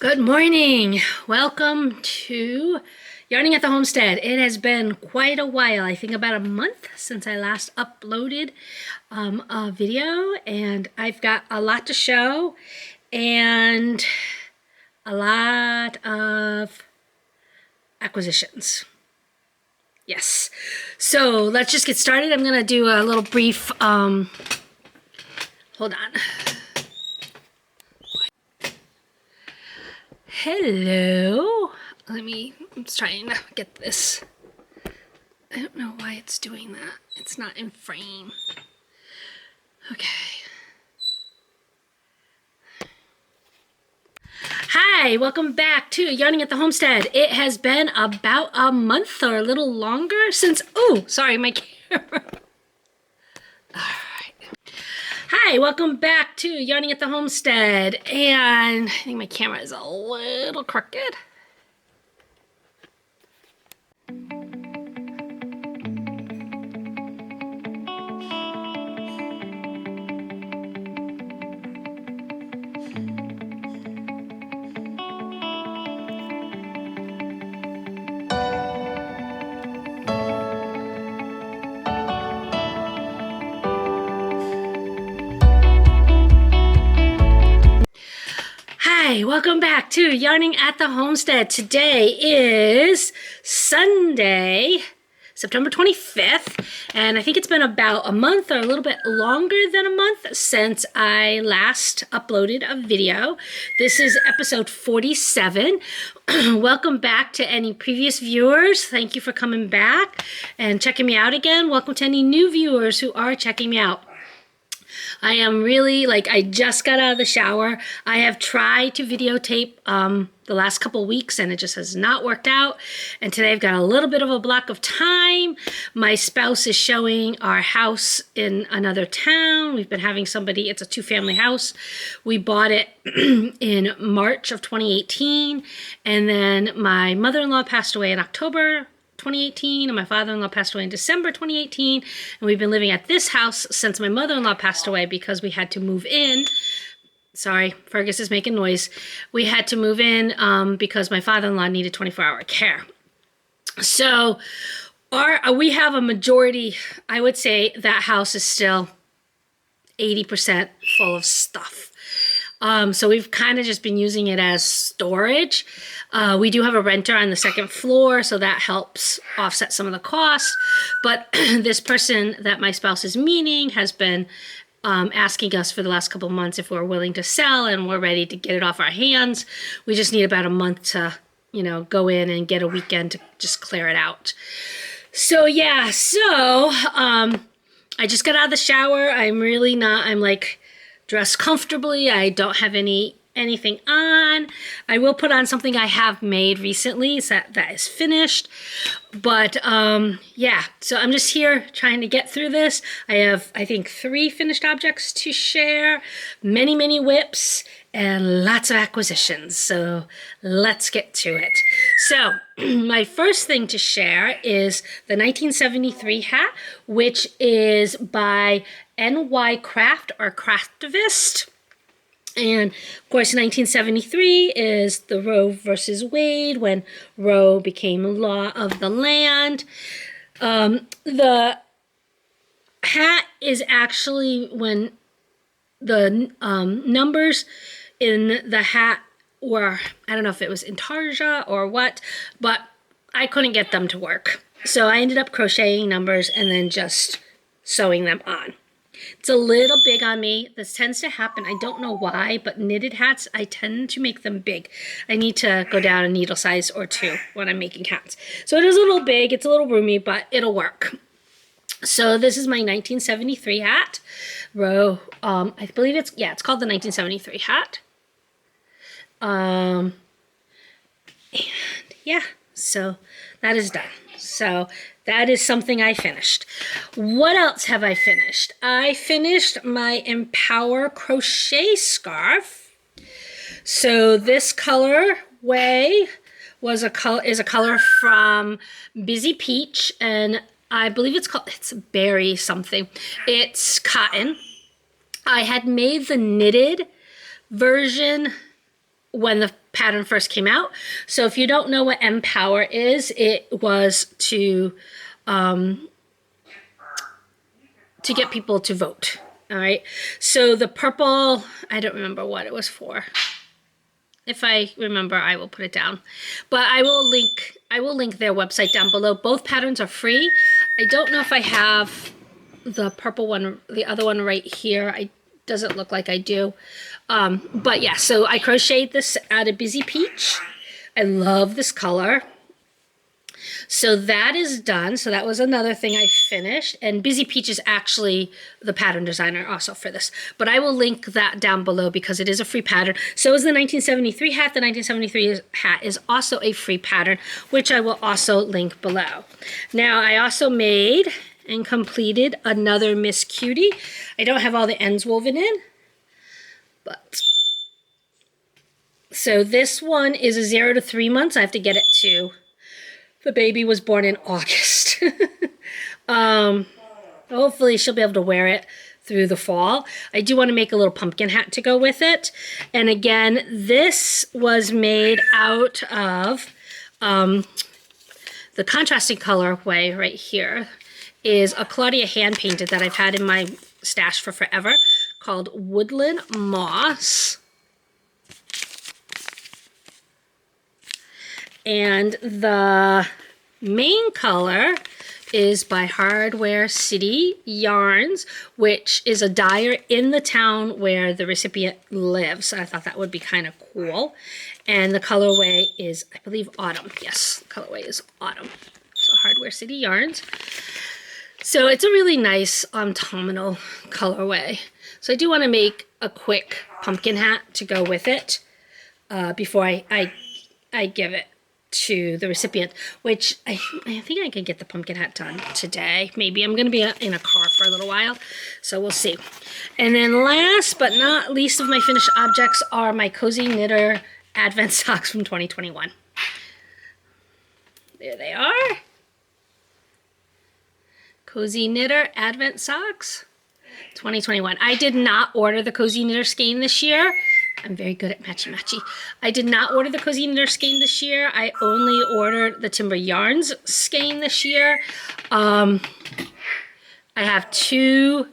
Good morning. Welcome to Yarning at the Homestead. It has been quite a while. I think about a month since I last uploaded a video, and I've got a lot to show and a lot of acquisitions. Yes. So let's just get started. I'm going to do a little brief, hold on. Hello. I'm trying to get this. I don't know why it's doing that. It's not in frame. Okay. Hi, welcome back to Yarning at the Homestead. It has been about a month or a little longer since, oh, sorry, my camera. Hi, welcome back to Yarning at the Homestead, and I think my camera is a little crooked. Hi, welcome back to Yarning at the Homestead. Today is Sunday, September 25th, and I think it's been about a month or a little bit longer than a month since I last uploaded a video. This is episode 47. Welcome back to any previous viewers. Thank you for coming back and checking me out again. Welcome to any new viewers who are checking me out. I am really, I just got out of the shower. I have tried to videotape the last couple weeks and it just has not worked out. And today I've got a little bit of a block of time. My spouse is showing our house in another town. We've been having somebody, it's a two-family house. We bought it in March of 2018. And then my mother-in-law passed away in October 2018, and my father-in-law passed away in December 2018, and we've been living at this house since my mother-in-law passed away because we had to move in. Sorry, Fergus is making noise. We had to move in because my father-in-law needed 24-hour care. So we have a majority, I would say that house is still 80% full of stuff. So we've kind of just been using it as storage. We do have a renter on the second floor, so that helps offset some of the cost. But this person that my spouse is meeting has been asking us for the last couple of months if we're willing to sell, and we're ready to get it off our hands. We just need about a month to, go in and get a weekend to just clear it out. So yeah, I just got out of the shower. I'm dressed comfortably. I don't have anything on. I will put on something I have made recently so that is finished. But yeah, so I'm just here trying to get through this. I have, I think, 3 finished objects to share, many whips, and lots of acquisitions. So let's get to it. So my first thing to share is the 1973 hat, which is by NYcraft or Craftivist. And of course, 1973 is the Roe versus Wade, when Roe became law of the land. The hat is actually when the numbers in the hat were, I don't know if it was intarsia or what, but I couldn't get them to work. So I ended up crocheting numbers and then just sewing them on. It's a little big on me. This tends to happen. I don't know why, but knitted hats, I tend to make them big. I need to go down a needle size or 2 when I'm making hats. So it is a little big. It's a little roomy, but it'll work. So this is my 1973 hat. I believe it's called the 1973 hat. And yeah, so that is done. So that is something I finished. What else have I finished? I finished my Empower crochet scarf. So this colorway is a color from BzyPeach, and I believe it's berry something. It's cotton. I had made the knitted version when the pattern first came out. So if you don't know what Empower is, it was to get people to vote. All right. So the purple, I don't remember what it was for. If I remember, I will put it down. But I will link their website down below. Both patterns are free. I don't know if I have the purple one, the other one right here. It doesn't look like I do. But yeah, so I crocheted this out of BzyPeach. I love this color. So that is done. So that was another thing I finished. And BzyPeach is actually the pattern designer also for this. But I will link that down below because it is a free pattern. So is the 1973 hat. The 1973 hat is also a free pattern, which I will also link below. Now, I also made and completed another Miss Cutie. I don't have all the ends woven in, but... So this one is a 0 to 3 months. I have to get it to... The baby was born in August. Hopefully she'll be able to wear it through the fall. I do want to make a little pumpkin hat to go with it. And again, this was made out of the contrasting colorway right here is a Claudia hand painted that I've had in my stash for forever called Woodland Moss. And the main color is by Hardware City Yarns, which is a dyer in the town where the recipient lives. I thought that would be kind of cool. And the colorway is, I believe, Autumn. Yes, the colorway is Autumn. So Hardware City Yarns. So it's a really nice autumnal colorway. So I do want to make a quick pumpkin hat to go with it before I give it to the recipient, which I think I can get the pumpkin hat done today. Maybe I'm going to be in a car for a little while, so we'll see. And then last but not least of my finished objects are my Cozy Knitter Advent Socks from 2021. There they are. Cozy Knitter Advent Socks 2021. I did not order the Cozy Knitter Skein this year. I'm very good at matchy-matchy. I did not order the Cozy Knitter Skein this year. I only ordered the Timber Yarns Skein this year. I have 2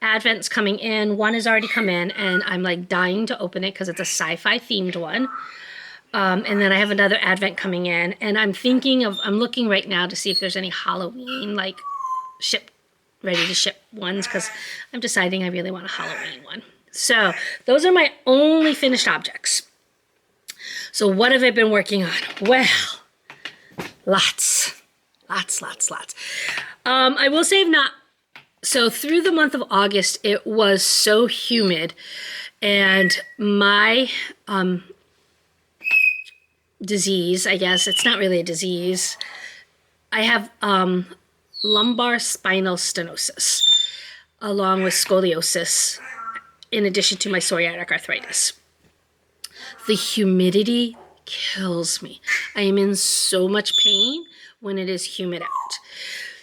Advents coming in. One has already come in, and I'm like dying to open it because it's a sci-fi themed one. And then I have another Advent coming in, and I'm looking right now to see if there's any Halloween, like ready to ship ones, because I'm deciding I really want a Halloween one. So those are my only finished objects. So what have I been working on? Well, lots. I will say so through the month of August, it was so humid, and my disease, I guess, it's not really a disease. I have lumbar spinal stenosis along with scoliosis, in addition to my psoriatic arthritis. The humidity kills me. I am in so much pain when it is humid out.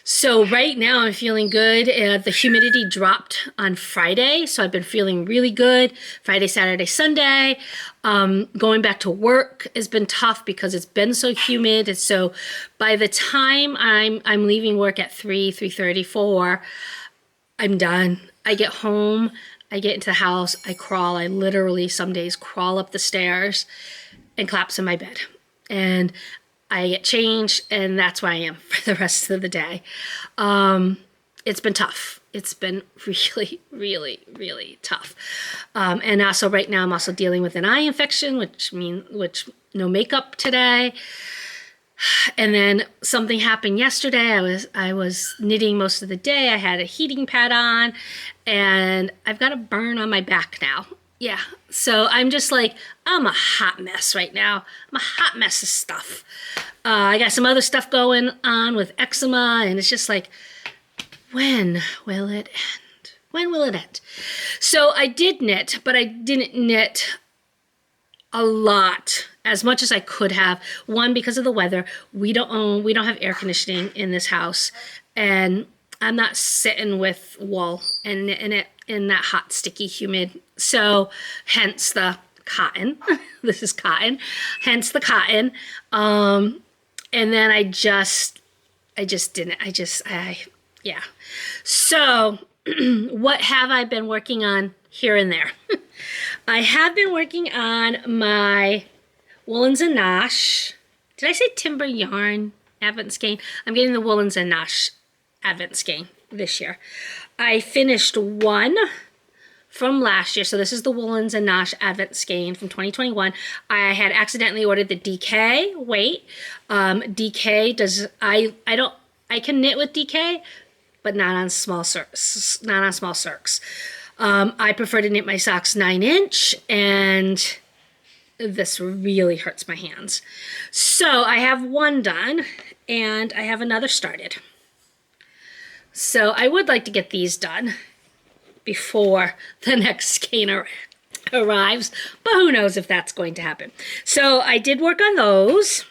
So right now I'm feeling good. The humidity dropped on Friday, so I've been feeling really good. Friday, Saturday, Sunday. Going back to work has been tough because it's been so humid. And so by the time I'm leaving work at 3:30, 4, I'm done. I get home. I get into the house, I crawl. I literally some days crawl up the stairs and collapse in my bed. And I get changed, and that's where I am for the rest of the day. It's been tough. It's been really, really, really tough. And also right now I'm also dealing with an eye infection, which no makeup today. And then something happened yesterday. I was knitting most of the day. I had a heating pad on, and I've got a burn on my back now. Yeah, so I'm just like, I'm a hot mess right now. I'm a hot mess of stuff. I got some other stuff going on with eczema, and it's just like, when will it end? When will it end? So I did knit, but I didn't knit a lot, as much as I could have. One, because of the weather. We don't have air conditioning in this house, and I'm not sitting with wool and in that hot, sticky, humid. So hence the cotton. This is cotton, hence the cotton. And then yeah. So what have I been working on here and there? I have been working on my Woolens and Nosh. Did I say Timber Yarn Advent Skein? I'm getting the Woolens and Nosh Advent Skein this year. I finished one from last year. So this is the Woolens and Nosh Advent Skein from 2021. I had accidentally ordered the DK weight. DK does, I can knit with DK, but not on small circs, I prefer to knit my socks 9-inch, and this really hurts my hands. So I have one done and I have another started. So I would like to get these done before the next skein arrives, but who knows if that's going to happen. So I did work on those.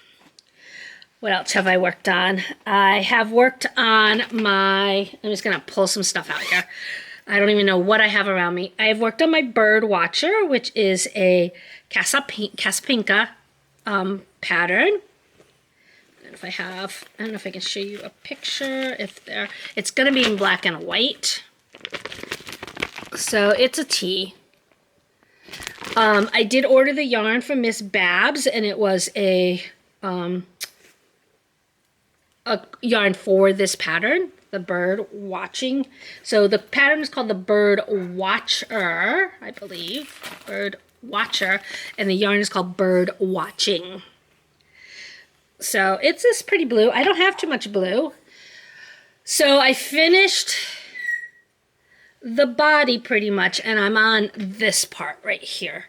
What else have I worked on? I have worked on I'm just gonna pull some stuff out here. I don't even know what I have around me. I have worked on my Bird Watcher, which is a Casapinka pattern. And if I don't know if I can show you a picture. It's gonna be in black and white. So it's a tee. I did order the yarn from Miss Babs, and it was a yarn for this pattern, the Bird Watching. So the pattern is called the Bird Watcher, I believe. Bird Watcher, and the yarn is called Bird Watching. So it's this pretty blue. I don't have too much blue. So I finished the body pretty much, and I'm on this part right here.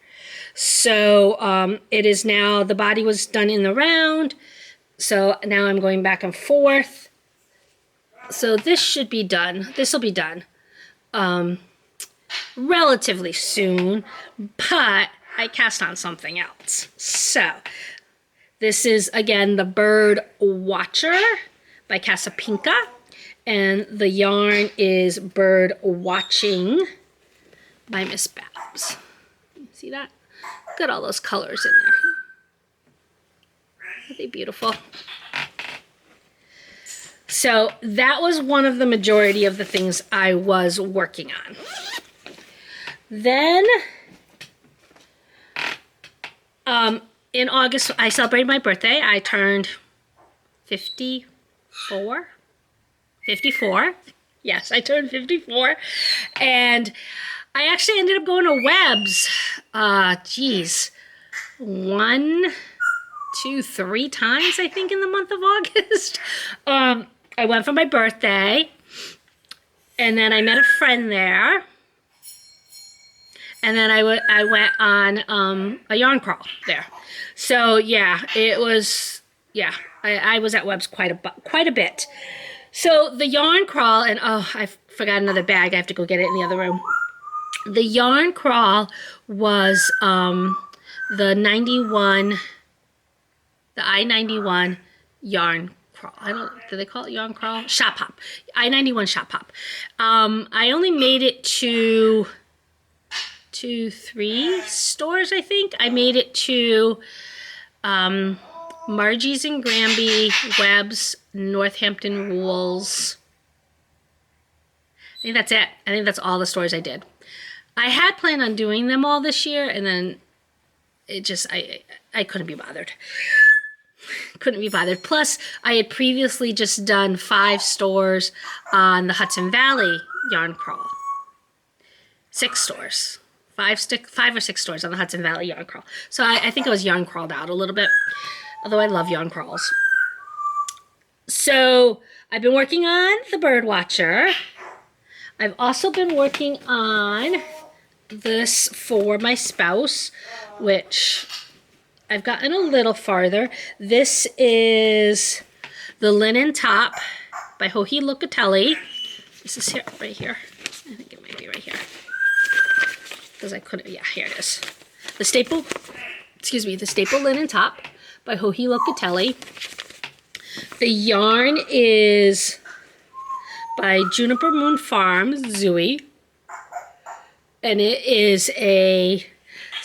So it is now, the body was done in the round. So now I'm going back and forth. So this should be done. This will be done relatively soon, but I cast on something else. So this is, again, the Bird Watcher by Casapinka, and the yarn is Bird Watching by Miss Babs. See that? Look at all those colors in there. Aren't they beautiful? So that was one of the majority of the things I was working on. Then in August, I celebrated my birthday. I turned 54. 54. Yes, I turned 54. And I actually ended up going to Webb's. 1, 2, 3 times, I think, in the month of August. I went for my birthday, and then I met a friend there, and then I went on a yarn crawl there. So yeah, it was, yeah, I was at Webb's quite a bit. So the yarn crawl, and oh, I forgot another bag. I have to go get it in the other room. The yarn crawl was the I-91 yarn crawl. Do they call it yarn crawl? Shop hop. I-91 shop hop. I only made it to 3 stores, I think. I made it to Margie's and Granby, Webb's, Northampton Wools. I think that's it. I think that's all the stores I did. I had planned on doing them all this year, and then it just, I couldn't be bothered. Couldn't be bothered. Plus, I had previously just done 5 stores on the Hudson Valley yarn crawl. 6 stores. 5 or 6 stores on the Hudson Valley yarn crawl. So I think I was yarn crawled out a little bit, although I love yarn crawls. So I've been working on the Bird Watcher. I've also been working on this for my spouse, which I've gotten a little farther. This is the Linen Top by Joji Locatelli. This is here, right here. I think it might be right here. Because I couldn't, yeah, here it is. The staple Linen Top by Joji Locatelli. The yarn is by Juniper Moon Farms, Zooey. And it is a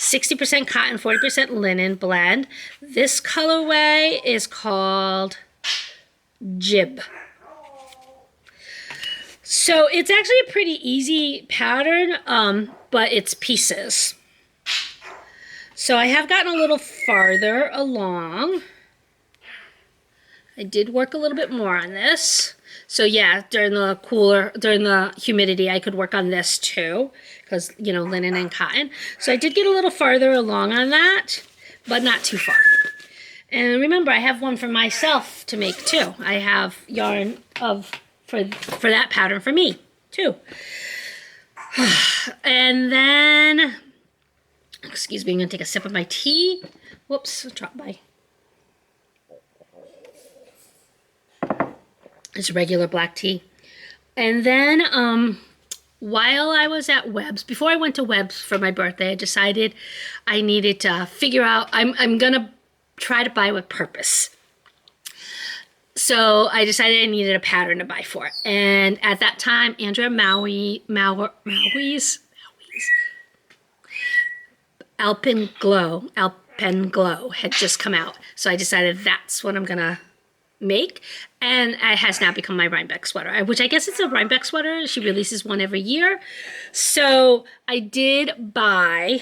60% cotton, 40% linen blend. This colorway is called Jib. So it's actually a pretty easy pattern, but it's pieces. So I have gotten a little farther along. I did work a little bit more on this. So yeah, during the humidity, I could work on this too, because, you know, linen and cotton. So I did get a little farther along on that, but not too far. And remember, I have one for myself to make too. I have yarn for that pattern for me too. And then, excuse me, I'm gonna take a sip of my tea. Whoops, dropped my. It's regular black tea. And then while I was at Webb's, before I went to Webb's for my birthday, I decided I needed to figure out, I'm gonna try to buy with purpose. So I decided I needed a pattern to buy for it. And at that time, Andrea Maui's Alpine Glow had just come out. So I decided that's what I'm gonna make, and it has now become my Rhinebeck sweater, which I guess it's a Rhinebeck sweater. She releases one every year. So I did buy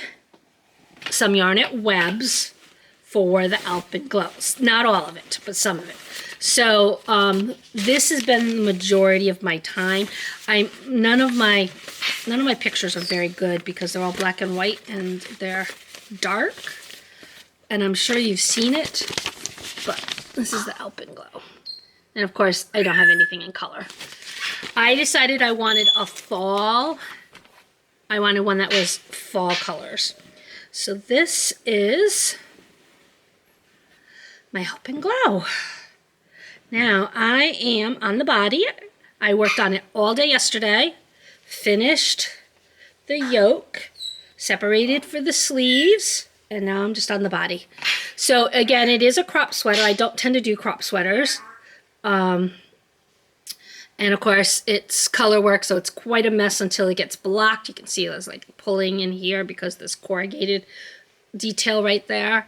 some yarn at Webb's for the Alpine Glows. Not all of it, but some of it. So this has been the majority of my time. None of my pictures are very good because they're all black and white and they're dark. And I'm sure you've seen it, but this is the Alpine Glow. And of course, I don't have anything in color. I decided I wanted a fall. I wanted one that was fall colors. So this is my Alpine Glow. Now, I am on the body. I worked on it all day yesterday. Finished the yoke. Separated for the sleeves. And now I'm just on the body. So again, it is a crop sweater. I don't tend to do crop sweaters. And of course, it's color work, so it's quite a mess until it gets blocked. You can see there's like pulling in here because there's corrugated detail right there.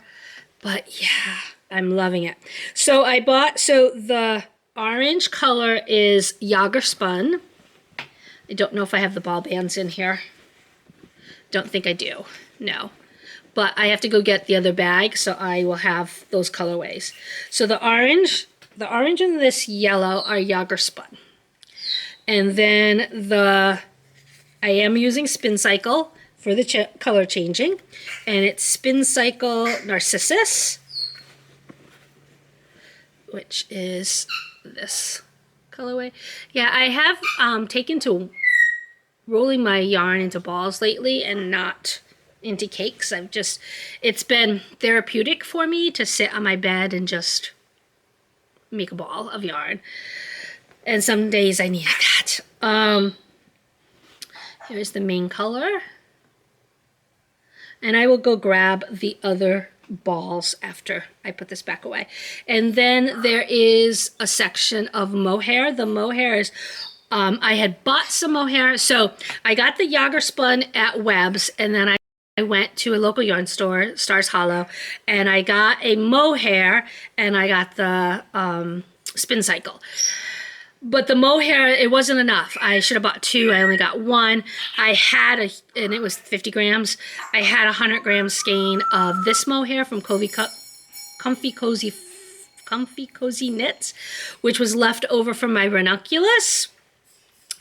But yeah, I'm loving it. So the orange color is Yager Spun. I don't know if I have the ball bands in here. Don't think I do. No. But I have to go get the other bag, so I will have those colorways. So the orange and this yellow are Yager Spun. And then I am using Spin Cycle for the color changing. And it's Spin Cycle Narcissus, which is this colorway. Yeah, I have taken to rolling my yarn into balls lately and not into cakes. It's been therapeutic for me to sit on my bed and just make a ball of yarn. And some days I needed that. Here's the main color. And I will go grab the other balls after I put this back away. And then there is a section of mohair. The mohair is I had bought some mohair. So I got the Yager Spun at Webb's, and then I went to a local yarn store, Stars Hollow, and I got a mohair, and I got the Spin Cycle. But the mohair, it wasn't enough. I should have bought two. I only got one. And it was 50 grams. I had 100 grams skein of this mohair from Comfy Cozy Knits, which was left over from my ranunculus.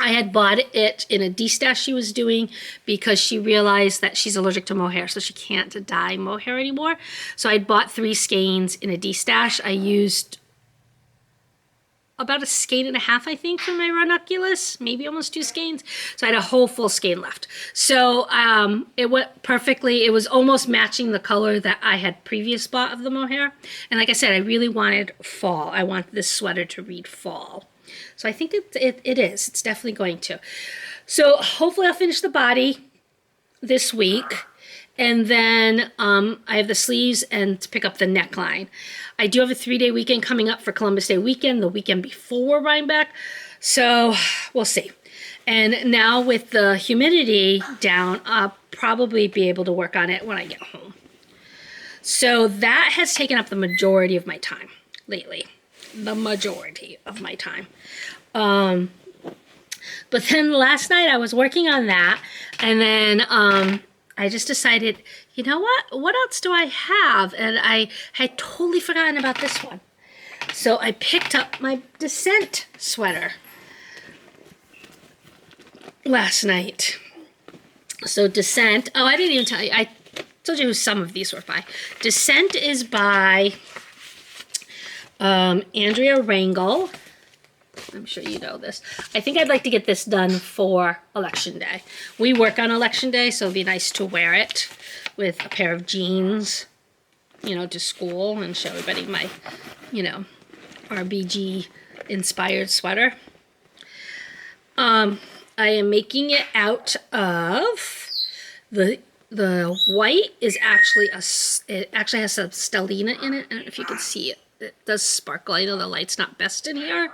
I had bought it in a de-stash she was doing because she realized that she's allergic to mohair, so she can't dye mohair anymore. So I bought 3 skeins in a de-stash. I used about a skein and a half, I think, for my ranunculus, maybe almost 2 skeins. So I had a whole full skein left. So it went perfectly. It was almost matching the color that I had previous bought of the mohair. And like I said, I really wanted fall. I want this sweater to read fall. So I think it is. It's definitely going to. So hopefully I'll finish the body this week. And then I have the sleeves and to pick up the neckline. I do have a 3-day weekend coming up for Columbus Day weekend, the weekend before Rhinebeck. So we'll see. And now with the humidity down, I'll probably be able to work on it when I get home. So that has taken up the majority of my time lately. The majority of my time. But then last night I was working on that, and then I just decided, you know what else do I have? And I had totally forgotten about this one. So I picked up my Descent sweater last night. So Descent, oh, I didn't even tell you, I told you who some of these were by. Descent is by Andrea Rangel. I'm sure you know this. I think I'd like to get this done for Election Day. We work on Election Day, so it'd be nice to wear it with a pair of jeans, you know, to school and show everybody my, you know, RBG inspired sweater. I am making it out of the white is actually it actually has some stellina in it. I don't know if you can see it. It does sparkle. I know the light's not best in here.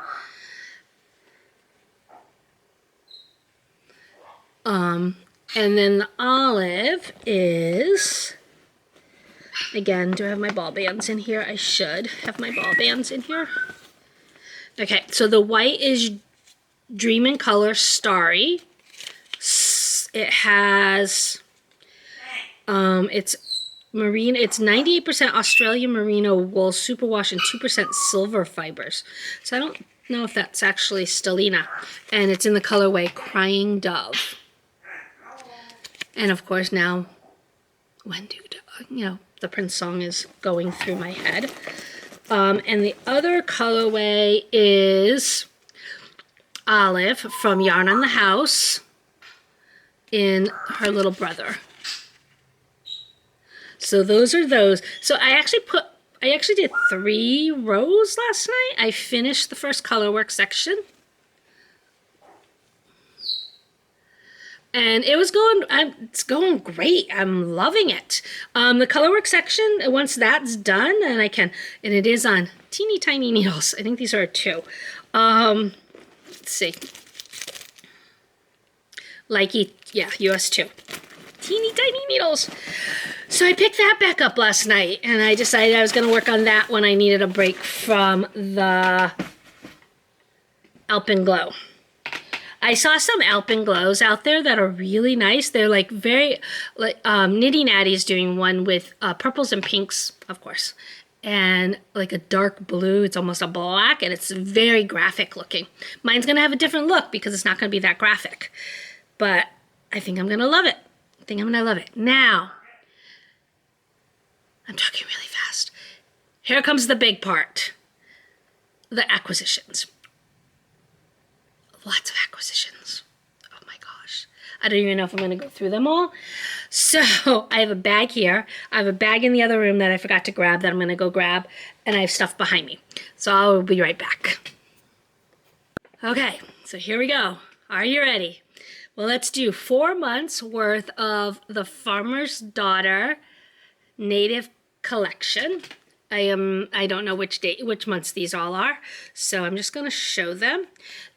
And then the olive is, again, do I have my ball bands in here? I should have my ball bands in here. Okay, so the white is Dream in Color Starry. It has, it's marine, it's 98% Australian merino wool superwash and 2% silver fibers. So I don't know if that's actually stellina. And it's in the colorway Crying Dove. And of course now, when do you know, the Prince song is going through my head. And the other colorway is Olive from Yarn on the House in her little brother. So those are those. So I actually did 3 rows last night. I finished the first colorwork section. And it was it's going great. I'm loving it. The colorwork section, once that's done, and and it is on teeny tiny needles. I think these are 2. Let's see. Likey, yeah, US 2. Teeny tiny needles. So I picked that back up last night, and I decided I was going to work on that when I needed a break from the Alpine Glow. I saw some Alpine Glows out there that are really nice. They're like very, like Nitty Natty is doing one with purples and pinks, of course, and like a dark blue. It's almost a black, and it's very graphic looking. Mine's going to have a different look because it's not going to be that graphic, but I think I'm going to love it. Now, I'm talking really fast. Here comes the big part. The acquisitions. Lots of acquisitions. Oh my gosh. I don't even know if I'm going to go through them all. So I have a bag here. I have a bag in the other room that I forgot to grab that I'm going to go grab. And I have stuff behind me. So I'll be right back. Okay, so here we go. Are you ready? Well, let's do 4 months worth of the Farmer's Daughter Native Collection. I don't know which months these all are, so I'm just going to show them.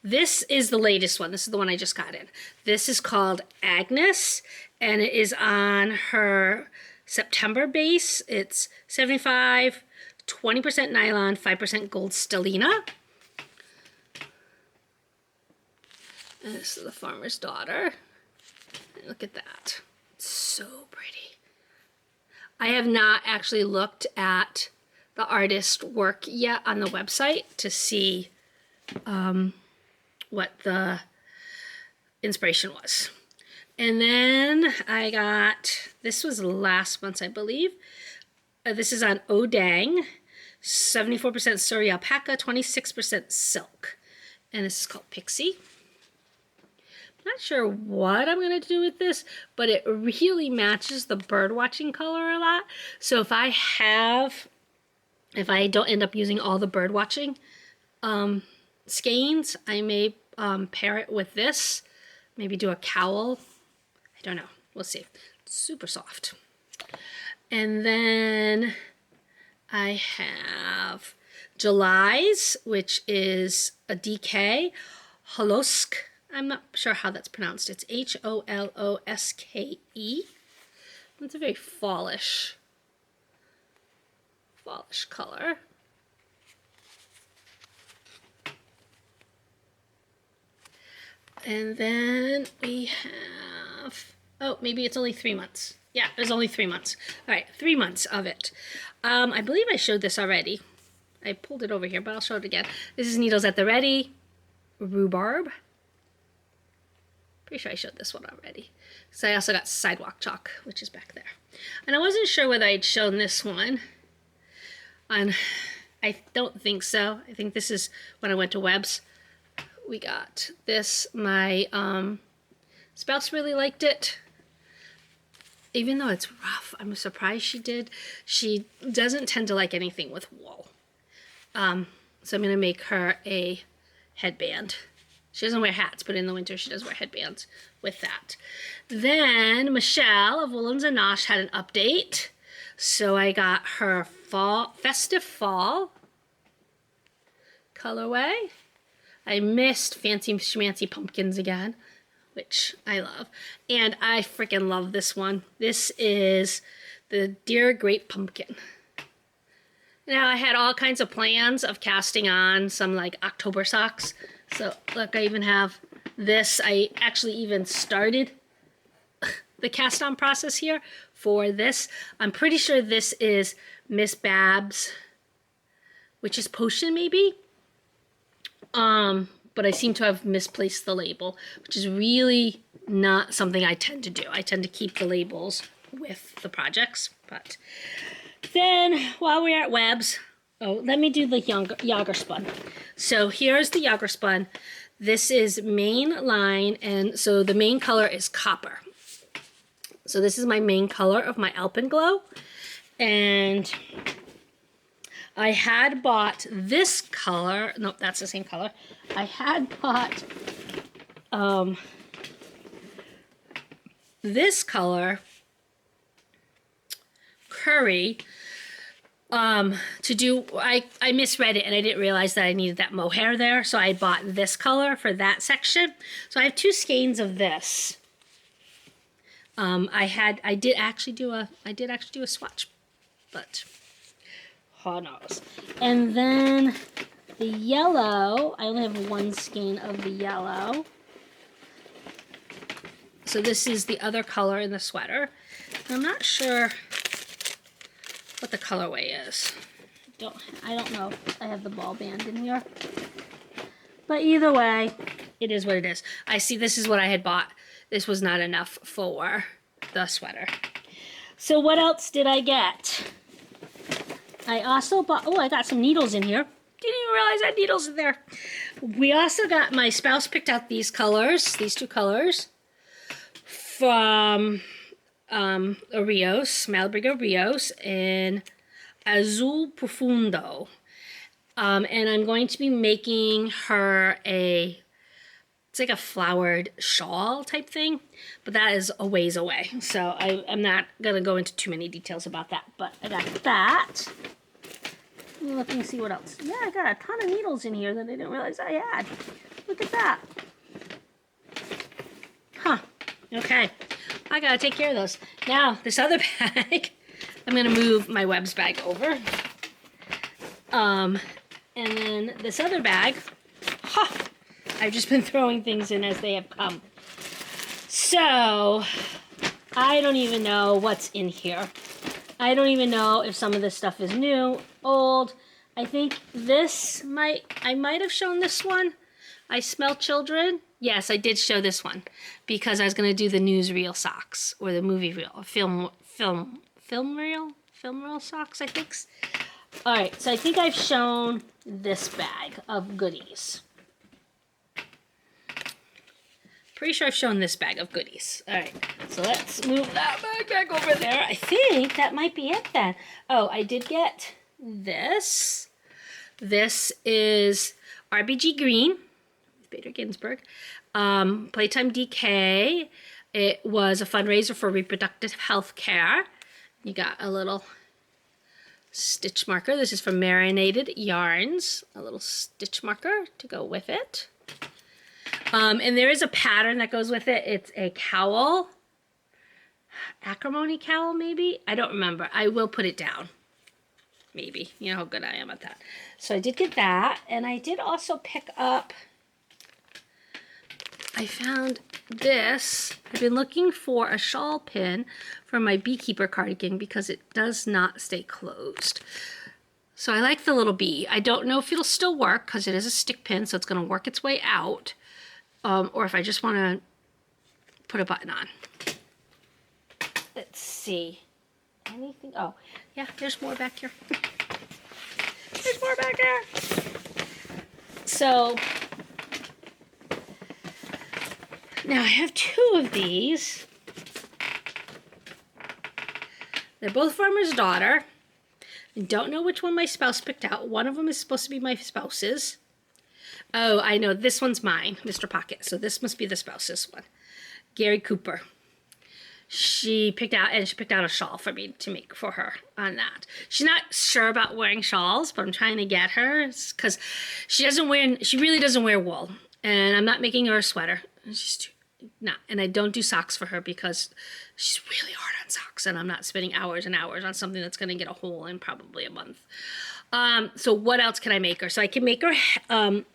This is the latest one. This is the one I just got in. This is called Agnes, and it is on her September base. It's 75, 20% nylon, 5% gold stellina. And this is the Farmer's Daughter. Look at that. It's so pretty. I have not actually looked at the artist work yet on the website to see what the inspiration was. And then I got, this was last month, I believe. This is on Odang, 74% Surrey alpaca, 26% silk. And this is called Pixie. Not sure what I'm going to do with this, but it really matches the bird watching color a lot. So if I don't end up using all the bird watching skeins, I may pair it with this, maybe do a cowl. I don't know. We'll see. It's super soft. And then I have July's, which is a DK, Holosk. I'm not sure how that's pronounced. It's H-O-L-O-S-K-E. It's a very fallish color. And then we have, oh, maybe it's only 3 months. Yeah, there's only 3 months. All right, 3 months of it. I believe I showed this already. I pulled it over here, but I'll show it again. This is Needles at the Ready, Rhubarb. Pretty sure I showed this one already. So I also got Sidewalk Chalk, which is back there. And I wasn't sure whether I'd shown this one. I don't think so. I think this is when I went to Webb's. We got this. My spouse really liked it. Even though it's rough, I'm surprised she did. She doesn't tend to like anything with wool. So I'm going to make her a headband. She doesn't wear hats, but in the winter she does wear headbands with that. Then Michelle of Woolens and Nosh had an update. So I got her festive fall colorway. I missed Fancy Schmancy Pumpkins again, which I love. And I freaking love this one. This is the Dear Great Pumpkin. Now, I had all kinds of plans of casting on some like October socks. So look, I even have this. I actually even started the cast on process here for this. I'm pretty sure this is Miss Babs, which is Potion maybe. But I seem to have misplaced the label, which is really not something I tend to do. I tend to keep the labels with the projects. But then while we're at Webb's, oh, let me do the Yager Spun. So here's the Yager Spun. This is main line, and so the main color is copper. So this is my main color of my Alpine Glow. And I had bought this color. Nope, that's the same color. I had bought this color, Curry, to do, I misread it and I didn't realize that I needed that mohair there. So I bought this color for that section. So I have 2 skeins of this. I did actually do a swatch, but who knows. And then the yellow, I only have 1 skein of the yellow. So this is the other color in the sweater. I'm not sure what the colorway is. I don't know. I have the ball band in here. But either way, it is what it is. I see this is what I had bought. This was not enough for the sweater. So what else did I get? I also bought, oh, I got some needles in here. Didn't even realize I had needles in there. We also got, my spouse picked out these colors, these 2 colors from Rios, Malabrigo Rios in Azul Profundo. And I'm going to be making her it's like a flowered shawl type thing, but that is a ways away. So I'm not going to go into too many details about that, but I got that. Let me look and see what else. Yeah, I got a ton of needles in here that I didn't realize I had. Look at that. Huh. Okay. I got to take care of those. Now, this other bag, I'm going to move my Webb's bag over. And then this other bag, I've just been throwing things in as they have come. So, I don't even know what's in here. I don't even know if some of this stuff is new, old. I think I might have shown this one. I Smell Children. Yes, I did show this one because I was going to do the newsreel socks or the movie reel, film reel socks, I think. All right, so I think I've shown this bag of goodies. Pretty sure I've shown this bag of goodies. All right, so let's move that bag back over there. I think that might be it then. Oh, I did get this. This is RBG Green, Bader Ginsburg. Playtime DK. It was a fundraiser for reproductive health care. You got a little stitch marker. This is from Marinated Yarns. A little stitch marker to go with it. And there is a pattern that goes with it. It's a cowl. Acrimony cowl, maybe? I don't remember. I will put it down. Maybe. You know how good I am at that. So I did get that. And I did also pick up... I found this. I've been looking for a shawl pin for my beekeeper cardigan because it does not stay closed. So I like the little bee. I don't know if it'll still work because it is a stick pin, so it's going to work its way out. Or if I just want to put a button on. Let's see. Anything? Oh, yeah, there's more back here. There's more back here. So... now I have 2 of these. They're both Farmer's Daughter. I don't know which one my spouse picked out. One of them is supposed to be my spouse's. Oh, I know. This one's mine, Mr. Pocket. So this must be the spouse's one. Gary Cooper. She picked out a shawl for me to make for her on that. She's not sure about wearing shawls, but I'm trying to get her because she really doesn't wear wool. And I'm not making her a sweater. She's not. And I don't do socks for her because she's really hard on socks. And I'm not spending hours and hours on something that's going to get a hole in probably a month. So what else can I make her? So I can make her,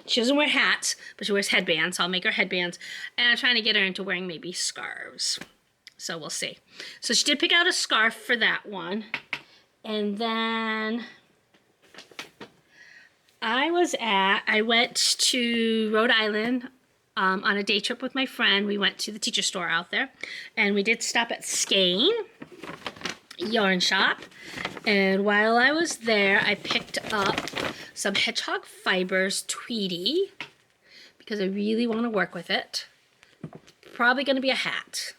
she doesn't wear hats, but she wears headbands. So I'll make her headbands. And I'm trying to get her into wearing maybe scarves. So we'll see. So she did pick out a scarf for that one. And then... I went to Rhode Island on a day trip with my friend. We went to the teacher store out there. And we did stop at Skein yarn shop. And while I was there, I picked up some hedgehog fibers Tweety because I really want to work with it. Probably going to be a hat.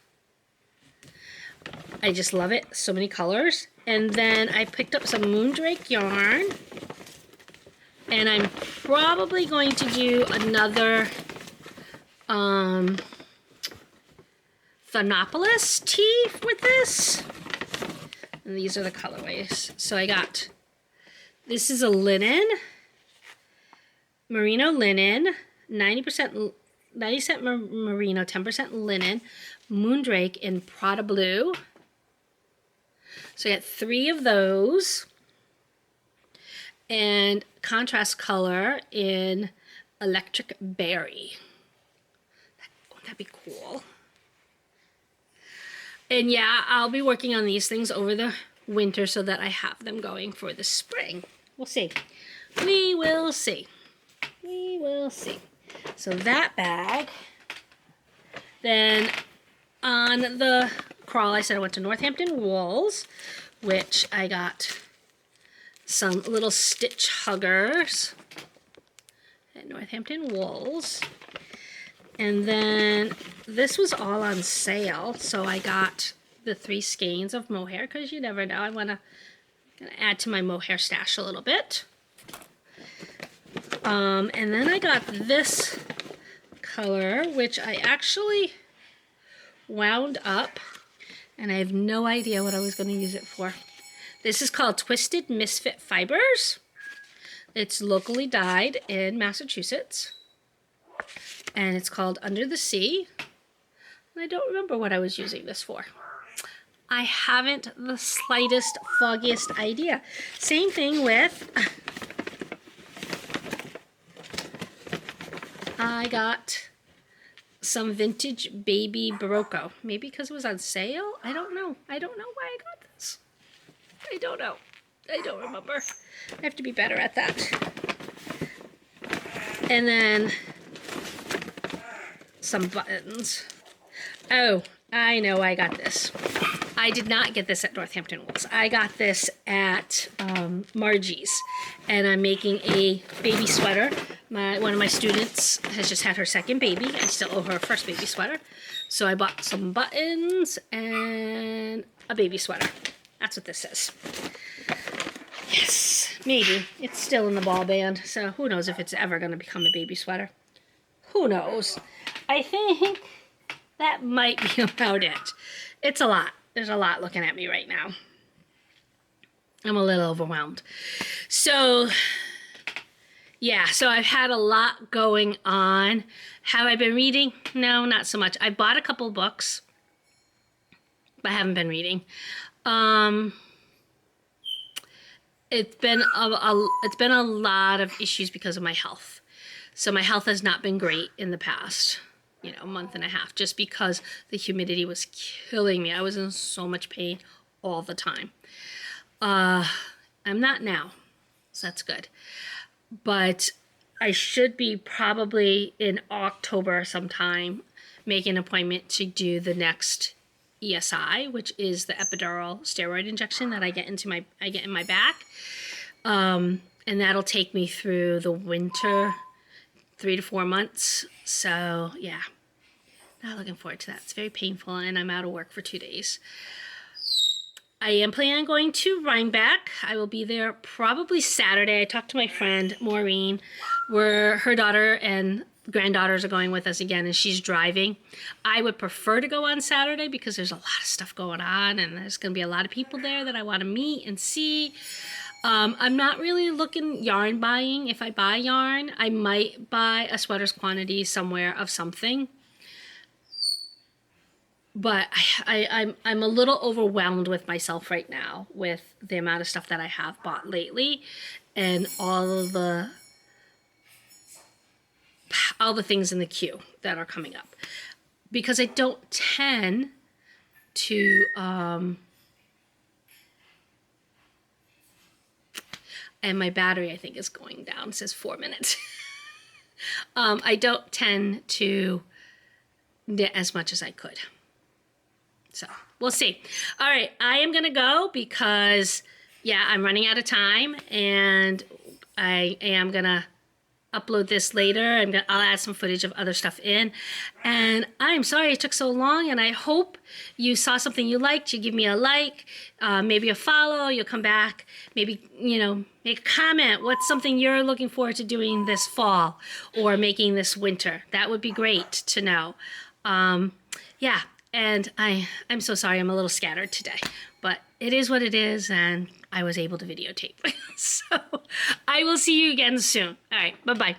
I just love it. So many colors. And then I picked up some Moondrake yarn. And I'm probably going to do another Thanopolis tee with this. And these are the colorways. So I got, this is a linen, merino linen, 90% merino, 10% linen, Moondrake in Prada Blue. So I got 3 of those. And contrast color in Electric Berry. Wouldn't that be cool? And yeah, I'll be working on these things over the winter so that I have them going for the spring. We'll see. We will see. We will see. So that bag. Then on the crawl, I said I went to Northampton Wools, which I got some little stitch huggers at Northampton Wools. And then this was all on sale, so I got the 3 skeins of mohair because you never know. I want to add to my mohair stash a little bit. And then I got this color, which I actually wound up, and I have no idea what I was going to use it for. This is called Twisted Misfit Fibers. It's locally dyed in Massachusetts. And it's called Under the Sea. And I don't remember what I was using this for. I haven't the slightest, foggiest idea. Same thing with... I got some vintage baby Barocco. Maybe because it was on sale? I don't know. I don't know why I got this. I don't know. I don't remember. I have to be better at that. And then some buttons. Oh, I know I got this. I did not get this at Northampton Wools. I got this at Margie's. And I'm making a baby sweater. One of my students has just had her second baby. I still owe her a first baby sweater. So I bought some buttons and a baby sweater. That's what this is. Yes, maybe. It's still in the ball band, so who knows if it's ever going to become a baby sweater. Who knows? I think that might be about it. It's a lot. There's a lot looking at me right now. I'm a little overwhelmed. So, Yeah, so I've had a lot going on. Have I been reading? No, not so much. I bought a couple books, but I haven't been reading. It's been a lot of issues because of my health. So my health has not been great in the past, month and a half, just because the humidity was killing me. I was in so much pain all the time. I'm not now, so that's good. But I should be probably in October sometime making an appointment to do the next ESI, which is the epidural steroid injection that I get in my back. And that'll take me through the winter, 3 to 4 months. So yeah, not looking forward to that. It's very painful, and I'm out of work for 2 days. I am planning on going to Rhinebeck. I will be there probably Saturday. I talked to my friend Maureen, where her daughter and granddaughters are going with us again, and she's driving. I would prefer to go on Saturday because there's a lot of stuff going on, and there's going to be a lot of people there that I want to meet and see. I'm not really looking yarn buying. If I buy yarn, I might buy a sweater's quantity somewhere of something. But I'm a little overwhelmed with myself right now with the amount of stuff that I have bought lately, and all the things in the queue that are coming up, because I don't tend to and my battery I think is going down. It says 4 minutes. I don't tend to knit as much as I could. So we'll see. All right, I am gonna go because I'm running out of time, and I am gonna upload this later. I'll add some footage of other stuff in, and I'm sorry it took so long, and I hope you saw something you liked. You give me a like, maybe a follow, you'll come back, maybe make a comment. What's something you're looking forward to doing this fall or making this winter? That would be great to know. And I'm so sorry I'm a little scattered today, but it is what it is, and I was able to videotape. So I will see you again soon. All right, bye-bye.